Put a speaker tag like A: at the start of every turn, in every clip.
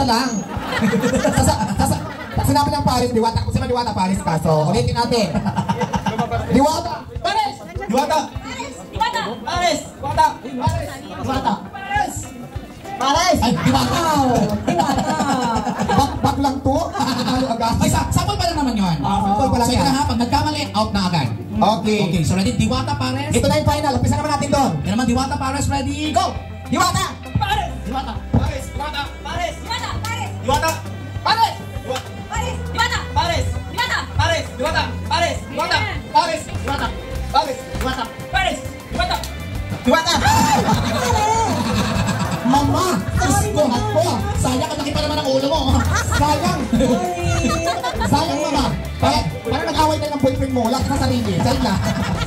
A: lang. Sinabi ng Paris, Diwata. Kung sino Diwata, Paris ka. So, ulitin natin. Diwata. Paris. Diwata.
B: Diwata.
C: Paris.
A: Diwata. Paris.
C: Diwata.
A: Paris.
C: Paris.
A: Ay, Diwata.
C: Diwata.
A: Bak lang to.
D: Ay, sample pa lang naman yun.
A: Sample pa lang
D: so,
A: yan.
D: ito na ha, pag nagkamali, out na agad.
A: Okay.
D: Okay, so ready? Diwata, Pares.
A: Ito na yung final. Umpisa naman natin doon.
D: Yan naman, Diwata, Pares, ready, go!
A: Diwata.
C: Paris.
D: Diwata.
A: Paris. Diwata.
C: Paris.
B: Diwata. Paris.
A: Diwata. Paris.
B: Paris. Diwata.
C: Paris.
B: Diwata.
C: Paris.
A: Diwata.
C: Paris.
A: Diwata. Paris. Diwata. Paris. Diwata.
C: Paris. Diwata.
A: Diwata. Mama! Diyos ko! Ako!
D: Sayang, ang laki pa naman ang ulo mo.
A: Sayang! Sayang, mama! Parang nag-away tayo ng boyfriend mo. Wala ka sa sarili. Sayang na.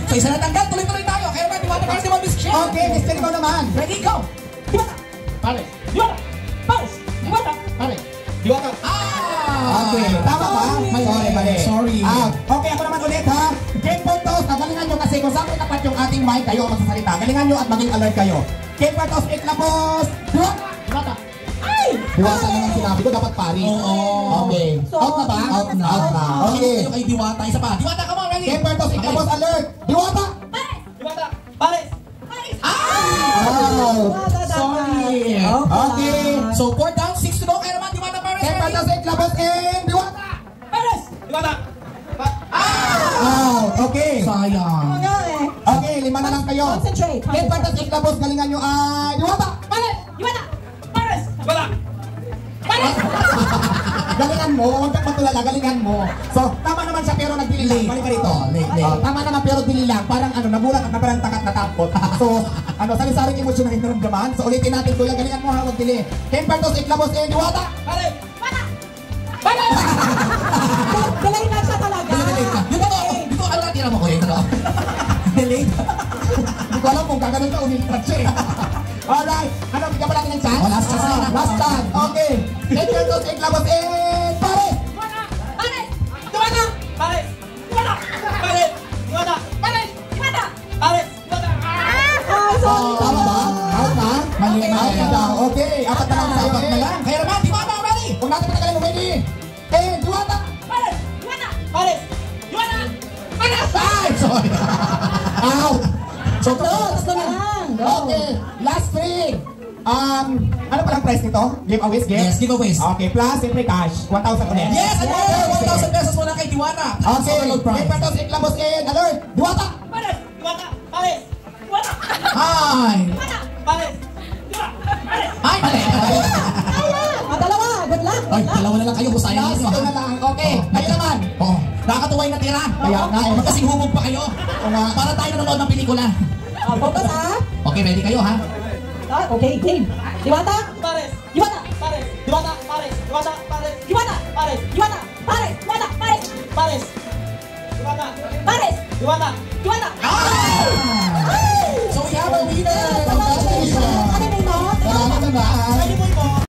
D: So, isa na tanggal, tuloy-tuloy tayo. Kaya naman, Diwata, Pares, Diwata, Miss Michelle.
A: Okay, Mr. Ikaw naman.
D: Ready, go! Diwata.
A: Paris.
C: Diwata. Paris. Diwata.
A: Paris. Diwata. Okay. Tama ba? Sorry, mali.
D: Sorry.
A: Okay, ako naman ulit ha. Game Portos, galingan nyo kasi kung saan tapat yung ating mic, kayo ang magsasalita. Galingan nyo at maging alert kayo. Game Portos, iklapos! Diwata! Ay! Diwata lang ang sinabi ko, dapat Paris.
D: Oo.
A: Okay. Out na ba? Out na. Out na. Okay.
D: Kayo kay Diwata, isa pa. Diwata, come on, ready?
A: Game Portos, iklapos, alert! Diwata!
B: Paris.
C: Diwata. Paris.
B: Paris.
A: Oh!
D: Sorry.
A: Okay.
D: So, 4 down, 6 to go. Kaya naman, Diwata, Pares,
A: Game
D: ready?
A: Portos, iklapos, and Diwata!
C: Paris. Diwata.
A: Out! Okay.
D: Sayang.
A: Okay, 5 na lang kayo.
C: Concentrate.
A: Game Portos, iklapos, galingan nyo ay Diwata!
B: Paris. Diwata.
C: Paris. Diwata.
A: Galingan mo, huwag kang matulala, galingan mo. So, tama naman siya pero nagdili lang. Balik ka rito. Tama naman pero dili lang. Parang nagulat at parang takat natakot. So, sari-saring emosyon na hinaramdaman. So, ulitin natin kuya, galingan mo ha, huwag dili. Game Portos, iklapos, and Diwata!
C: Paris.
B: Diwata.
C: Dalay na siya talaga.
D: Yung totoo, dito ka lang tira mo ko yun.
A: Delayed. Hindi ko alam kung gaganon ka, umilipad siya eh. Alright, bigyan pa natin ng chance?
D: Last chance na.
A: Last chance, okay. Game Portos, iklapos, and Paris!
B: Paris.
C: Diwata. Paris. Diwata. Paris. Diwata.
B: Paris. Diwata.
C: Paris. Diwata.
A: Tama ba? Out na?
D: Mali, mali.
A: Out na daw. Okay, apat na lang sa'yo.
D: Apat na lang. Kaya naman, Diwata, ready?
A: Huwag natin patagalin mo, ready? And Diwata!
C: Paris.
B: Diwata.
C: Paris. Diwata.
A: Ay! Sorry! Out! So,
C: Gusto na lang.
A: okay, last three. Ano palang price nito? Giveaways,
D: Yes, giveaways.
A: Okay, plus siyempre cash. 1,000 ulit.
D: Yes, and 1,000 pesos muna kay Diwata.
A: Okay,
D: Overload prize.
A: Game Portos, iklapos, and alert! Diwata!
C: Paris. Diwata. Paris. Diwata.
D: Hi!
C: Paris. Diwata. Paris.
D: Hi, mali.
C: Dalawa. Good luck.
D: Ay, dalawa na lang kayo. Sayang
A: Last
D: nyo.
A: two na lang. Okay, kayo naman.
D: Oo. Nakakatuwa yung natira.
A: Kaya nga eh.
D: Magkasing hubog pa kayo.
A: nga.
D: Para tayo nanonood ng pelikula.
C: Focus ha.
D: Okay, ready kayo ha?
C: Okay, game. Diwata.
B: Paris.
C: Diwata.
B: Paris. Diwata. Paris. Diwata. Paris.
C: Diwata.
B: Paris.
C: Diwata. Paris. Diwata. Paris.
B: Paris. Diwata.
C: Paris.
B: Diwata.
C: Diwata.
D: Ah!